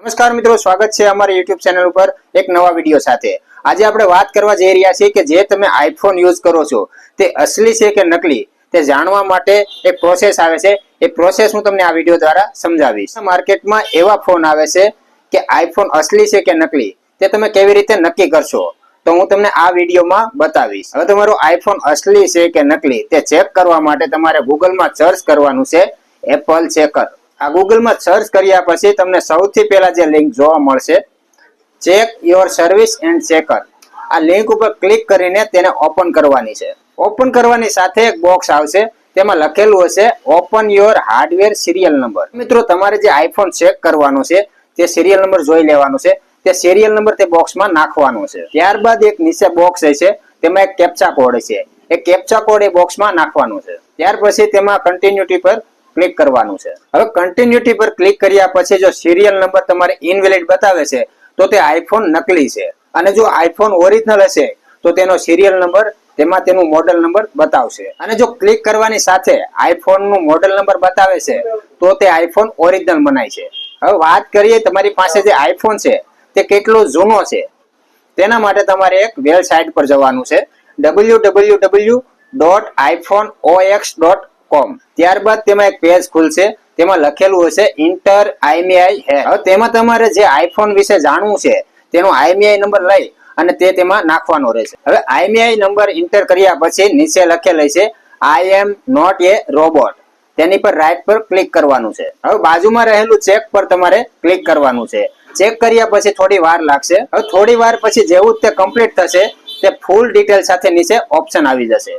નમસ્કાર મિત્રો, સ્વાગત છે અમારી YouTube ચેનલ ઉપર એક નવા વિડિયો સાથે। આજે આપણે વાત કરવા જઈ રહ્યા છીએ કે જે તમે આઈફોન યુઝ કરો છો તે અસલી છે કે નકલી તે જાણવા માટે એક પ્રોસેસ આવે છે। એ પ્રોસેસ હું તમને આ વિડિયો દ્વારા સમજાવીશ। માર્કેટમાં એવા ફોન આવે છે કે આઈફોન અસલી છે કે નકલી તે તમે કેવી રીતે નક્કી કરશો તો હું તમને આ વિડિયોમાં બતાવીશ। હવે તમારો આઈફોન અસલી છે કે નકલી તે ચેક કરવા માટે તમારે ગૂગલમાં સર્ચ કરવાનું છે એપલ ચેકર। આ ગૂગલમાં સર્ચ કર્યા પછી તમને સૌથી પહેલા જે લિંક જોવા મળશે check your service and checker, આ લિંક ઉપર ક્લિક કરીને તેને ઓપન કરવાની છે। ઓપન કરવાની સાથે એક બોક્સ આવશે, તેમાં લખેલું હશે open your hardware serial number. મિત્રો, તમારે જે આઈફોન ચેક કરવાનો છે તે સિરિયલ નંબર જોઈ લેવાનો છે, તે સિરિયલ નંબર તે બોક્સમાં નાખવાનો છે। ત્યારબાદ એક નીચે બોક્સ છે તેમાં એક કેપ્ચા કોડ છે, એ કેપ્ચા કોડ એ બોક્સમાં નાખવાનો છે। ત્યાર પછી તેમાં કન્ટિન્યુટી પર ક્લિક કરવાનું છે। હવે કન્ટિન્યુટી પર ક્લિક કર્યા પછી જો સિરિયલ નંબર તમારે ઇનવેલિડ બતાવે છે તો તે આઈફોન નકલી છે, અને જો આઈફોન ઓરિજિનલ હશે તો તેનો સિરિયલ નંબર તેમાં તેનું મોડેલ નંબર બતાવશે। અને જો ક્લિક કરવાની સાથે આઈફોન નું મોડેલ નંબર બતાવે છે તો તે આઈફોન ઓરિજિનલ મનાય છે। હવે વાત કરીએ તમારી પાસે જે આઈફોન છે તે કેટલો જૂનો છે, તેના માટે તમારે એક વેબસાઇટ પર જવાનું છે www.iphoneox.com। ત્યારબાદ તેમાં એક પેજ ખુલશે, તેમાં લખેલું હશે ઇન્ટર આઈએમઈઆઈ હે। હવે તેમાં તમારે જે આઈફોન વિશે જાણવું છે તેનો આઈએમઈઆઈ નંબર લઈ અને તે તેમાં નાખવાનો રહેશે। હવે આઈએમઈઆઈ નંબર ઇન્ટર કર્યા પછી નીચે લખેલું છે આઈ એમ નોટ એ રોબોટ, તેની પર રાઈટ પર ક્લિક કરવાનું છે। હવે બાજુમાં રહેલું ચેક પર તમારે ક્લિક કરવાનું છે। ચેક કર્યા પછી થોડી વાર લાગશે। હવે થોડી વાર પછી જેવું તે કમ્પ્લીટ થશે તે ફૂલ ડિટેલ સાથે નીચે ઓપ્શન આવી જશે,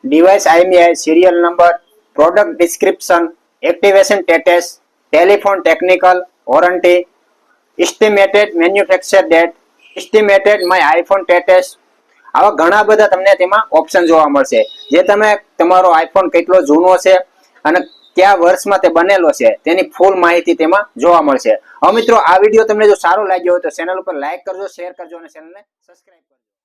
device IMEI, serial number, product description, activation status, telephone technical, warranty, estimated manufacture date, estimated my iPhone status, આવા ઘણા બધા તમને તેમાં ઓપ્શન જોવા મળશે, જે તમે તમારો આઈફોન કેટલો જૂનો છે અને કયા વર્ષમાં તે બનેલો છે તેની ફૂલ માહિતી તેમાં જોવા મળશે। હવે મિત્રો, આ વિડીયો તમને જો સારો લાગ્યો હોય તો ચેનલ ઉપર લાઈક કરજો, શેર કરજો અને ચેનલને સબસ્ક્રાઇબ કરજો।